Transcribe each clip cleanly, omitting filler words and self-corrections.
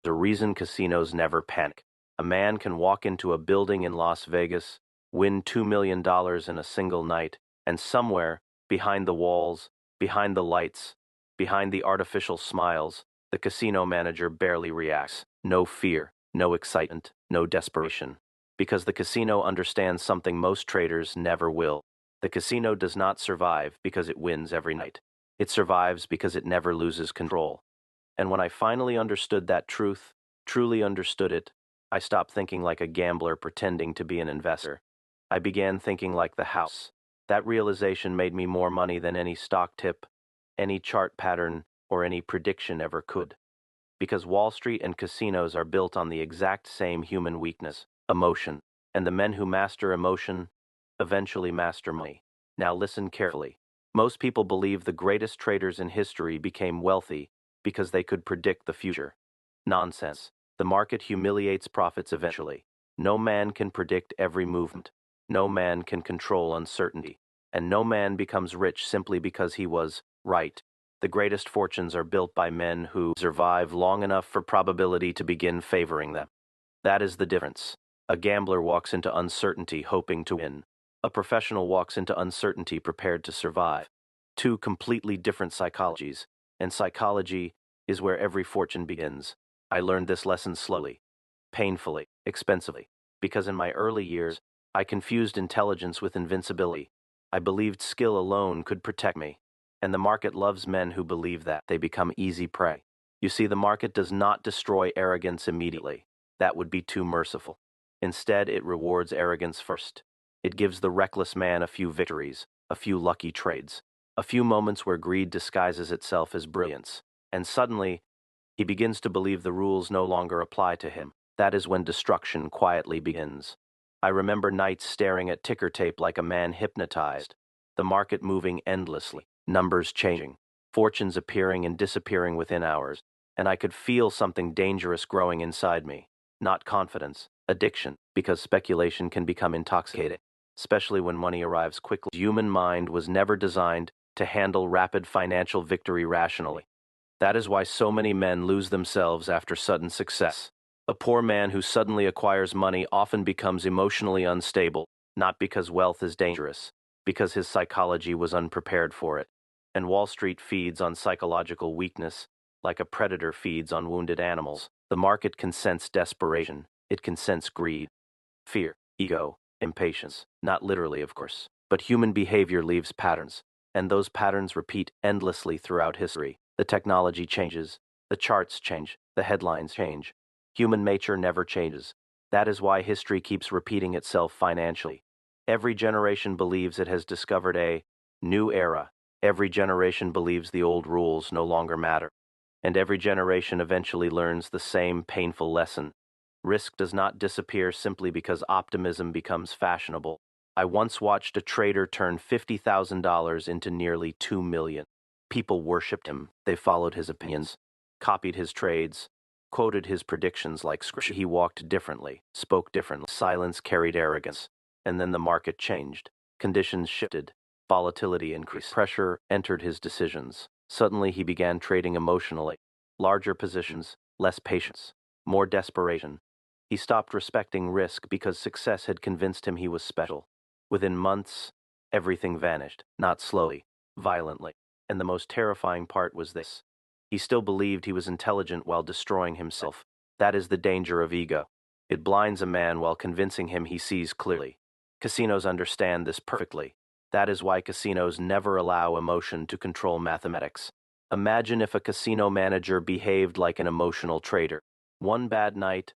There's a reason casinos never panic. A man can walk into a building in Las Vegas, win $2 million in a single night, and somewhere, behind the walls, behind the lights, behind the artificial smiles, the casino manager barely reacts. No fear, no excitement, no desperation. Because the casino understands something most traders never will. The casino does not survive because it wins every night. It survives because it never loses control. And when I finally understood that truth, truly understood it, I stopped thinking like a gambler pretending to be an investor. I began thinking like the house. That realization made me more money than any stock tip, any chart pattern, or any prediction ever could. Because Wall Street and casinos are built on the exact same human weakness, emotion. And the men who master emotion eventually master money. Now listen carefully. Most people believe the greatest traders in history became wealthy because they could predict the future. Nonsense. The market humiliates profits eventually. No man can predict every movement. No man can control uncertainty. And no man becomes rich simply because he was right. The greatest fortunes are built by men who survive long enough for probability to begin favoring them. That is the difference. A gambler walks into uncertainty hoping to win. A professional walks into uncertainty prepared to survive. Two completely different psychologies, and psychology is where every fortune begins. I learned this lesson slowly, painfully, expensively, because in my early years, I confused intelligence with invincibility. I believed skill alone could protect me, and the market loves men who believe that. They become easy prey. You see, the market does not destroy arrogance immediately. That would be too merciful. Instead, it rewards arrogance first. It gives the reckless man a few victories, a few lucky trades, a few moments where greed disguises itself as brilliance. And suddenly, he begins to believe the rules no longer apply to him. That is when destruction quietly begins. I remember nights staring at ticker tape like a man hypnotized, the market moving endlessly, numbers changing, fortunes appearing and disappearing within hours, and I could feel something dangerous growing inside me. Not confidence, addiction, because speculation can become intoxicating, especially when money arrives quickly. The human mind was never designed to handle rapid financial victory rationally. That is why so many men lose themselves after sudden success. A poor man who suddenly acquires money often becomes emotionally unstable, not because wealth is dangerous, because his psychology was unprepared for it. And Wall Street feeds on psychological weakness, like a predator feeds on wounded animals. The market can sense desperation. It can sense greed, fear, ego, impatience. Not literally, of course, but human behavior leaves patterns, and those patterns repeat endlessly throughout history. The technology changes, the charts change, the headlines change. Human nature never changes. That is why history keeps repeating itself financially. Every generation believes it has discovered a new era. Every generation believes the old rules no longer matter. And every generation eventually learns the same painful lesson. Risk does not disappear simply because optimism becomes fashionable. I once watched a trader turn $50,000 into nearly $2 million. People worshipped him. They followed his opinions, copied his trades, quoted his predictions like scripture. He walked differently, spoke differently. Silence carried arrogance. And then the market changed. Conditions shifted. Volatility increased. Pressure entered his decisions. Suddenly he began trading emotionally. Larger positions, less patience, more desperation. He stopped respecting risk because success had convinced him he was special. Within months, everything vanished, not slowly, violently. And the most terrifying part was this. He still believed he was intelligent while destroying himself. That is the danger of ego. It blinds a man while convincing him he sees clearly. Casinos understand this perfectly. That is why casinos never allow emotion to control mathematics. Imagine if a casino manager behaved like an emotional trader. One bad night,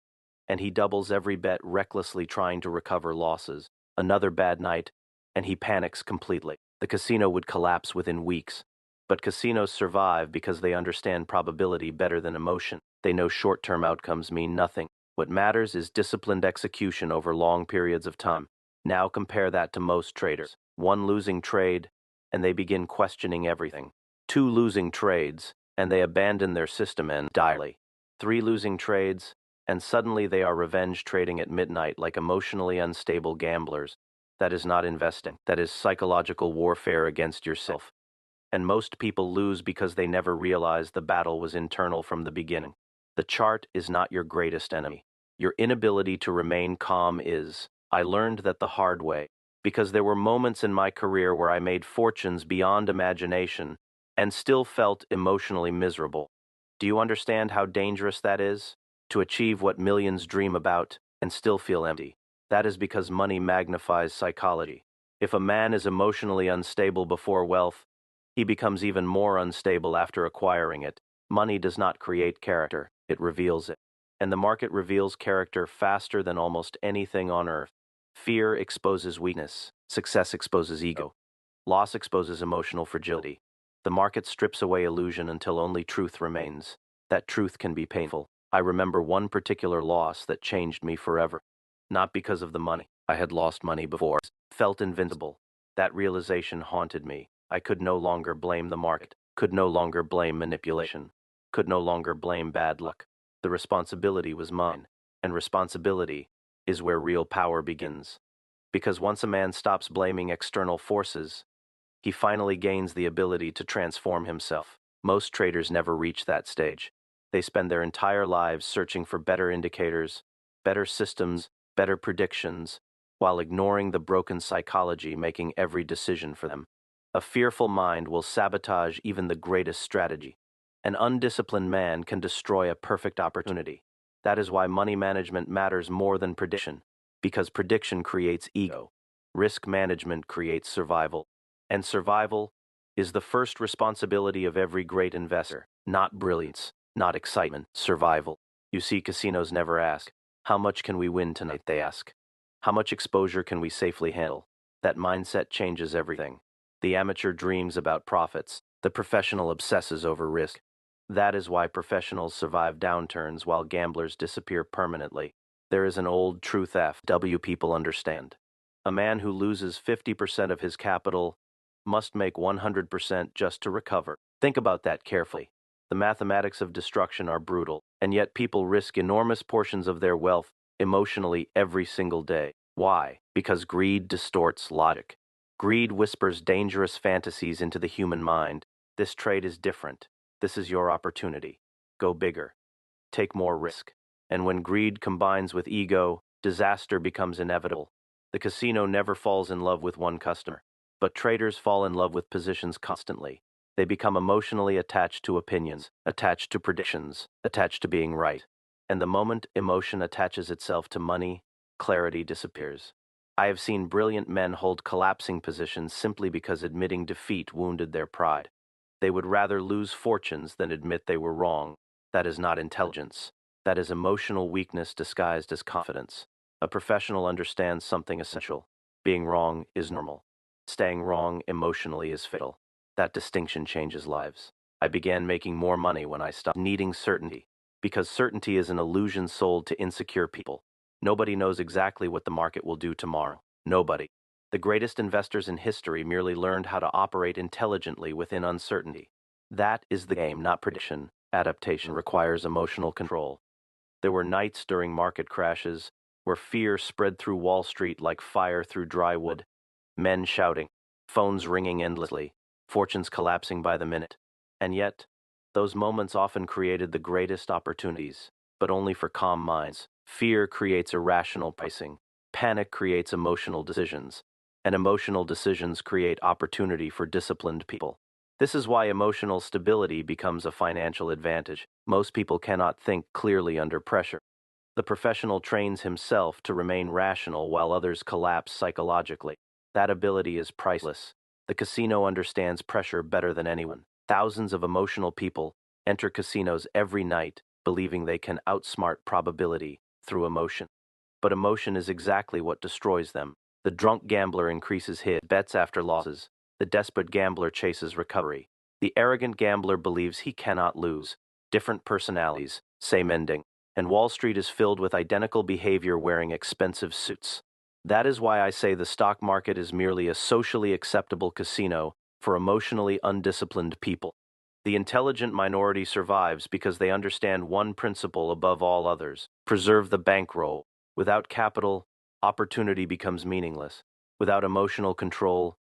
and he doubles every bet recklessly trying to recover losses. Another bad night, and he panics completely. The casino would collapse within weeks. But casinos survive because they understand probability better than emotion. They know short-term outcomes mean nothing. What matters is disciplined execution over long periods of time. Now compare that to most traders. One losing trade, and they begin questioning everything. Two losing trades, and they abandon their system and die. Three losing trades, and suddenly they are revenge trading at midnight like emotionally unstable gamblers. That is not investing. That is psychological warfare against yourself. And most people lose because they never realize the battle was internal from the beginning. The chart is not your greatest enemy. Your inability to remain calm is. I learned that the hard way, because there were moments in my career where I made fortunes beyond imagination and still felt emotionally miserable. Do you understand how dangerous that is? To achieve what millions dream about and still feel empty. That is because money magnifies psychology. If a man is emotionally unstable before wealth, he becomes even more unstable after acquiring it. Money does not create character, it reveals it. And the market reveals character faster than almost anything on earth. Fear exposes weakness, success exposes ego, loss exposes emotional fragility. The market strips away illusion until only truth remains. That truth can be painful. I remember one particular loss that changed me forever. Not because of the money. I had lost money before. Felt invincible. That realization haunted me. I could no longer blame the market, could no longer blame manipulation, could no longer blame bad luck. The responsibility was mine, and responsibility is where real power begins. Because once a man stops blaming external forces, he finally gains the ability to transform himself. Most traders never reach that stage. They spend their entire lives searching for better indicators, better systems, better predictions, while ignoring the broken psychology making every decision for them. A fearful mind will sabotage even the greatest strategy. An undisciplined man can destroy a perfect opportunity. That is why money management matters more than prediction, because prediction creates ego. Risk management creates survival. And survival is the first responsibility of every great investor. Not brilliance, not excitement, survival. You see, casinos never ask, how much can we win tonight? They ask, how much exposure can we safely handle? That mindset changes everything. The amateur dreams about profits. The professional obsesses over risk. That is why professionals survive downturns while gamblers disappear permanently. There is an old truth FW people understand. A man who loses 50% of his capital must make 100% just to recover. Think about that carefully. The mathematics of destruction are brutal, and yet people risk enormous portions of their wealth emotionally every single day. Why? Because greed distorts logic. Greed whispers dangerous fantasies into the human mind. This trade is different. This is your opportunity. Go bigger. Take more risk. And when greed combines with ego, disaster becomes inevitable. The casino never falls in love with one customer, but traders fall in love with positions constantly. They become emotionally attached to opinions, attached to predictions, attached to being right. And the moment emotion attaches itself to money, clarity disappears. I have seen brilliant men hold collapsing positions simply because admitting defeat wounded their pride. They would rather lose fortunes than admit they were wrong. That is not intelligence. That is emotional weakness disguised as confidence. A professional understands something essential. Being wrong is normal. Staying wrong emotionally is fatal. That distinction changes lives. I began making more money when I stopped needing certainty, because certainty is an illusion sold to insecure people. Nobody knows exactly what the market will do tomorrow. Nobody. The greatest investors in history merely learned how to operate intelligently within uncertainty. That is the game, not prediction. Adaptation requires emotional control. There were nights during market crashes where fear spread through Wall Street like fire through dry wood. Men shouting, phones ringing endlessly, fortunes collapsing by the minute. And yet, those moments often created the greatest opportunities, but only for calm minds. Fear creates irrational pricing. Panic creates emotional decisions. And emotional decisions create opportunity for disciplined people. This is why emotional stability becomes a financial advantage. Most people cannot think clearly under pressure. The professional trains himself to remain rational while others collapse psychologically. That ability is priceless. The casino understands pressure better than anyone. Thousands of emotional people enter casinos every night believing they can outsmart probability through emotion. But emotion is exactly what destroys them. The drunk gambler increases his bets after losses. The desperate gambler chases recovery. The arrogant gambler believes he cannot lose. Different personalities, same ending. And Wall Street is filled with identical behavior wearing expensive suits. That is why I say the stock market is merely a socially acceptable casino for emotionally undisciplined people. The intelligent minority survives because they understand one principle above all others: preserve the bankroll. Without capital, opportunity becomes meaningless. Without emotional control,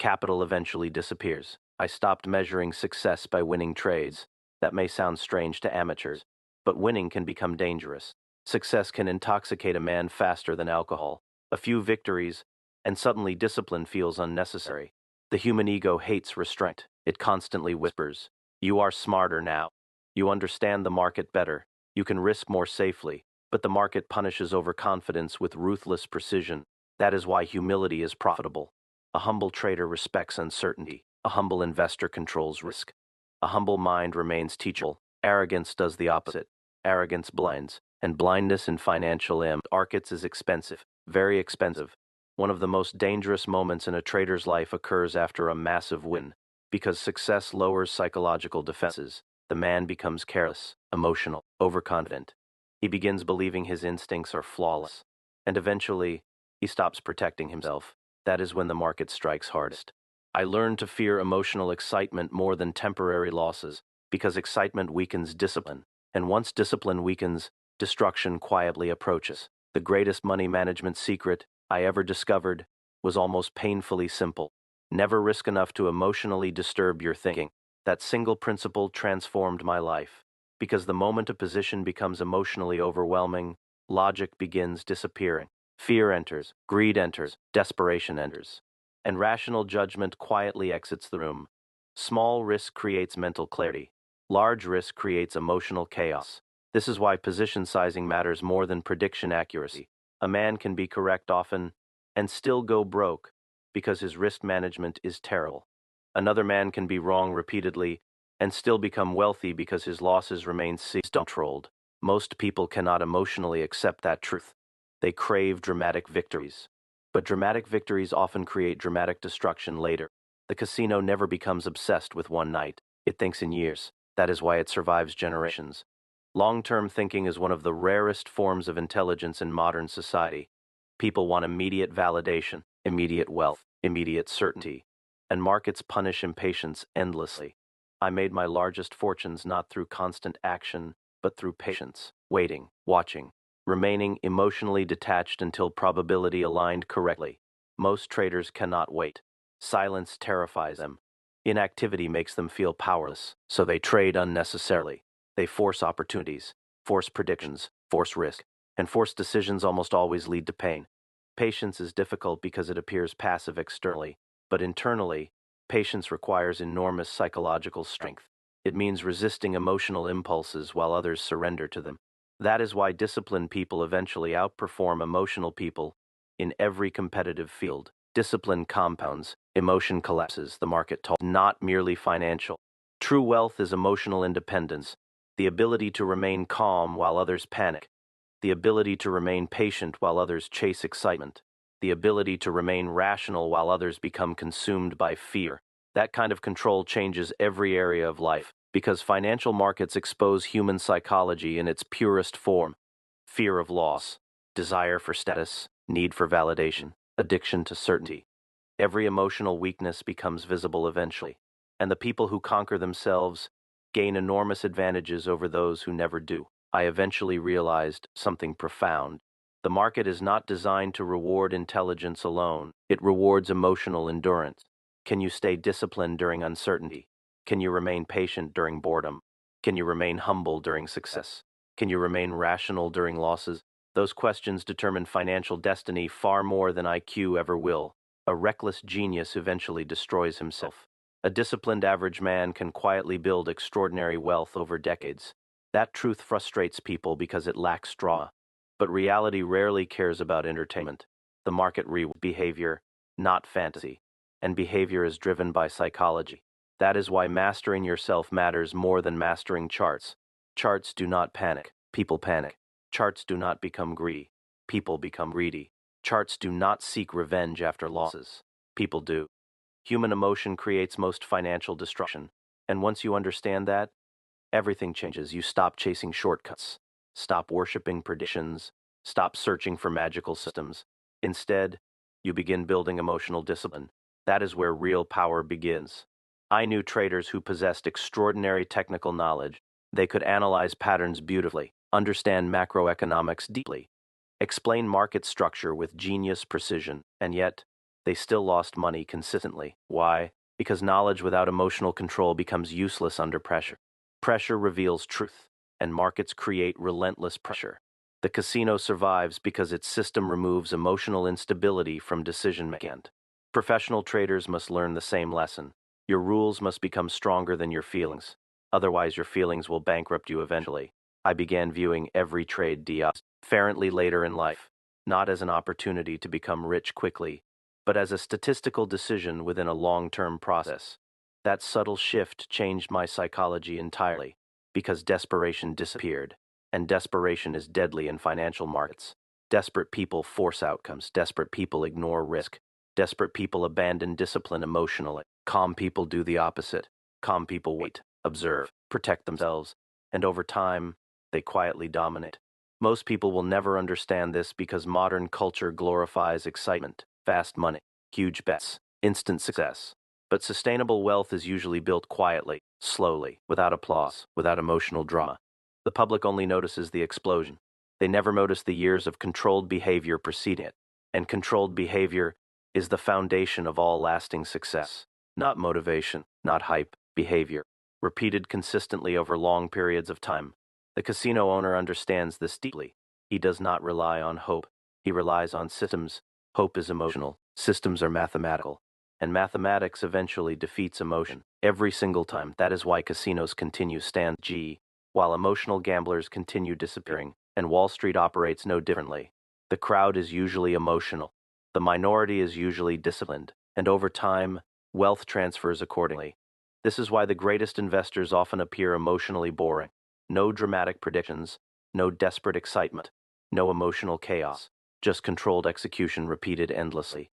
capital eventually disappears. I stopped measuring success by winning trades. That may sound strange to amateurs, but winning can become dangerous. Success can intoxicate a man faster than alcohol. A few victories, and suddenly discipline feels unnecessary. The human ego hates restraint. It constantly whispers, "You are smarter now. You understand the market better. You can risk more safely." But the market punishes overconfidence with ruthless precision. That is why humility is profitable. A humble trader respects uncertainty. A humble investor controls risk. A humble mind remains teachable. Arrogance does the opposite. Arrogance blinds, and blindness in financial markets is expensive, very expensive. One of the most dangerous moments in a trader's life occurs after a massive win. Because success lowers psychological defenses, the man becomes careless, emotional, overconfident. He begins believing his instincts are flawless. And eventually, he stops protecting himself. That is when the market strikes hardest. I learned to fear emotional excitement more than temporary losses, because excitement weakens discipline. And once discipline weakens, destruction quietly approaches. The greatest money management secret I ever discovered was almost painfully simple. Never risk enough to emotionally disturb your thinking. That single principle transformed my life. Because the moment a position becomes emotionally overwhelming, logic begins disappearing. Fear enters, greed enters, desperation enters, and rational judgment quietly exits the room. Small risk creates mental clarity. Large risk creates emotional chaos. This is why position sizing matters more than prediction accuracy. A man can be correct often and still go broke because his risk management is terrible. Another man can be wrong repeatedly and still become wealthy because his losses remain controlled. Most people cannot emotionally accept that truth. They crave dramatic victories. But dramatic victories often create dramatic destruction later. The casino never becomes obsessed with one night. It thinks in years. That is why it survives generations. Long-term thinking is one of the rarest forms of intelligence in modern society. People want immediate validation, immediate wealth, immediate certainty, and markets punish impatience endlessly. I made my largest fortunes not through constant action, but through patience, waiting, watching, remaining emotionally detached until probability aligned correctly. Most traders cannot wait. Silence terrifies them. Inactivity makes them feel powerless, so they trade unnecessarily. They force opportunities, force predictions, force risk, and forced decisions almost always lead to pain. Patience is difficult because it appears passive externally, but internally, patience requires enormous psychological strength. It means resisting emotional impulses while others surrender to them. That is why disciplined people eventually outperform emotional people in every competitive field. Discipline compounds, emotion collapses, the market not merely financial. True wealth is emotional independence, the ability to remain calm while others panic, the ability to remain patient while others chase excitement, the ability to remain rational while others become consumed by fear. That kind of control changes every area of life, because financial markets expose human psychology in its purest form. Fear of loss, desire for status, need for validation, addiction to certainty. Every emotional weakness becomes visible eventually, and the people who conquer themselves gain enormous advantages over those who never do. I eventually realized something profound. The market is not designed to reward intelligence alone. It rewards emotional endurance. Can you stay disciplined during uncertainty? Can you remain patient during boredom? Can you remain humble during success? Can you remain rational during losses? Those questions determine financial destiny far more than IQ ever will. A reckless genius eventually destroys himself. A disciplined average man can quietly build extraordinary wealth over decades. That truth frustrates people because it lacks drama. But reality rarely cares about entertainment. The market rewards behavior, not fantasy. And behavior is driven by psychology. That is why mastering yourself matters more than mastering charts. Charts do not panic. People panic. Charts do not become greedy. People become greedy. Charts do not seek revenge after losses. People do. Human emotion creates most financial destruction. And once you understand that, everything changes. You stop chasing shortcuts. Stop worshiping predictions. Stop searching for magical systems. Instead, you begin building emotional discipline. That is where real power begins. I knew traders who possessed extraordinary technical knowledge. They could analyze patterns beautifully, understand macroeconomics deeply, explain market structure with genius precision, and yet, they still lost money consistently. Why? Because knowledge without emotional control becomes useless under pressure. Pressure reveals truth. and markets create relentless pressure. The casino survives because its system removes emotional instability from decision-making. Professional traders must learn the same lesson. Your rules must become stronger than your feelings. Otherwise, your feelings will bankrupt you eventually. I began viewing every trade differently later in life, not as an opportunity to become rich quickly, but as a statistical decision within a long-term process. That subtle shift changed my psychology entirely, because desperation disappeared, and desperation is deadly in financial markets. Desperate people force outcomes. Desperate people ignore risk. Desperate people abandon discipline emotionally. Calm people do the opposite. Calm people wait, observe, protect themselves, and over time, they quietly dominate. Most people will never understand this because modern culture glorifies excitement, fast money, huge bets, instant success. But sustainable wealth is usually built quietly, slowly, without applause, without emotional drama. The public only notices the explosion. They never notice the years of controlled behavior preceding it. And controlled behavior is the foundation of all lasting success. Not motivation, not hype, behavior. Repeated consistently over long periods of time. The casino owner understands this deeply. He does not rely on hope. He relies on systems. Hope is emotional. Systems are mathematical. And mathematics eventually defeats emotion. Every single time. That is why casinos continue while emotional gamblers continue disappearing, and Wall Street operates no differently. The crowd is usually emotional. The minority is usually disciplined, and over time, wealth transfers accordingly. This is why the greatest investors often appear emotionally boring. No dramatic predictions, no desperate excitement, no emotional chaos, just controlled execution repeated endlessly.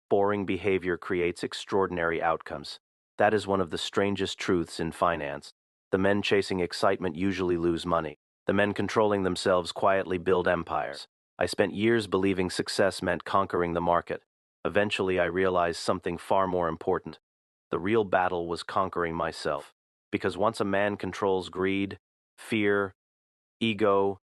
Boring behavior creates extraordinary outcomes. That is one of the strangest truths in finance. The men chasing excitement usually lose money. The men controlling themselves quietly build empires. I spent years believing success meant conquering the market. Eventually, I realized something far more important. The real battle was conquering myself. Because once a man controls greed, fear, ego,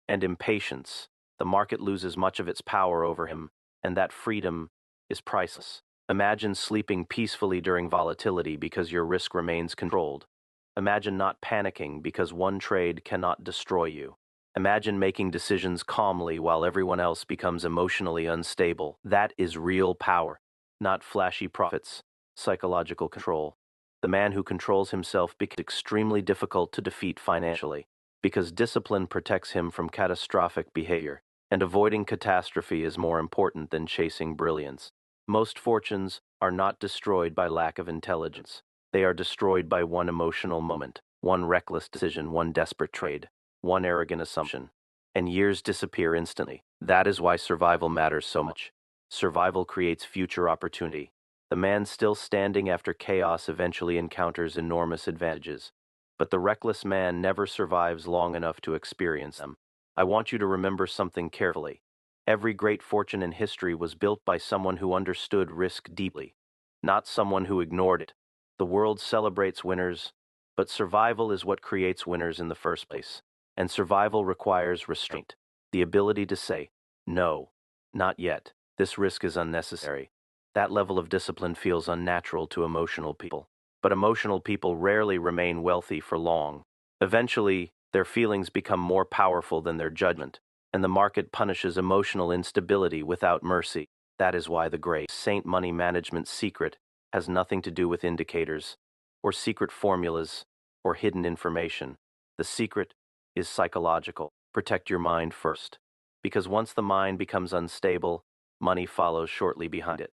and impatience, the market loses much of its power over him, and that freedom is priceless. Imagine sleeping peacefully during volatility because your risk remains controlled. Imagine not panicking because one trade cannot destroy you. Imagine making decisions calmly while everyone else becomes emotionally unstable. That is real power, not flashy profits, psychological control. The man who controls himself becomes extremely difficult to defeat financially, because discipline protects him from catastrophic behavior, and avoiding catastrophe is more important than chasing brilliance. Most fortunes are not destroyed by lack of intelligence. They are destroyed by one emotional moment, one reckless decision, one desperate trade, one arrogant assumption, and years disappear instantly. That is why survival matters so much. Survival creates future opportunity. The man still standing after chaos eventually encounters enormous advantages, but the reckless man never survives long enough to experience them. I want you to remember something carefully. Every great fortune in history was built by someone who understood risk deeply, not someone who ignored it. The world celebrates winners, but survival is what creates winners in the first place. And survival requires restraint, the ability to say, no, not yet, this risk is unnecessary. That level of discipline feels unnatural to emotional people. But emotional people rarely remain wealthy for long. Eventually, their feelings become more powerful than their judgment, and the market punishes emotional instability without mercy. That is why the great Saint money management secret has nothing to do with indicators, or secret formulas, or hidden information. The secret is psychological. Protect your mind first, because once the mind becomes unstable, money follows shortly behind it.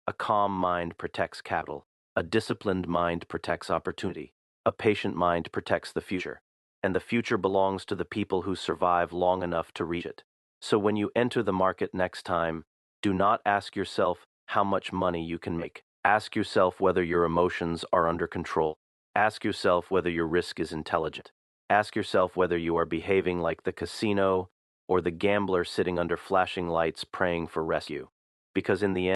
A calm mind protects capital. A disciplined mind protects opportunity. A patient mind protects the future. And the future belongs to the people who survive long enough to reach it. So when you enter the market next time, do not ask yourself how much money you can make. Ask yourself whether your emotions are under control. Ask yourself whether your risk is intelligent. Ask yourself whether you are behaving like the casino or the gambler sitting under flashing lights praying for rescue. Because in the end,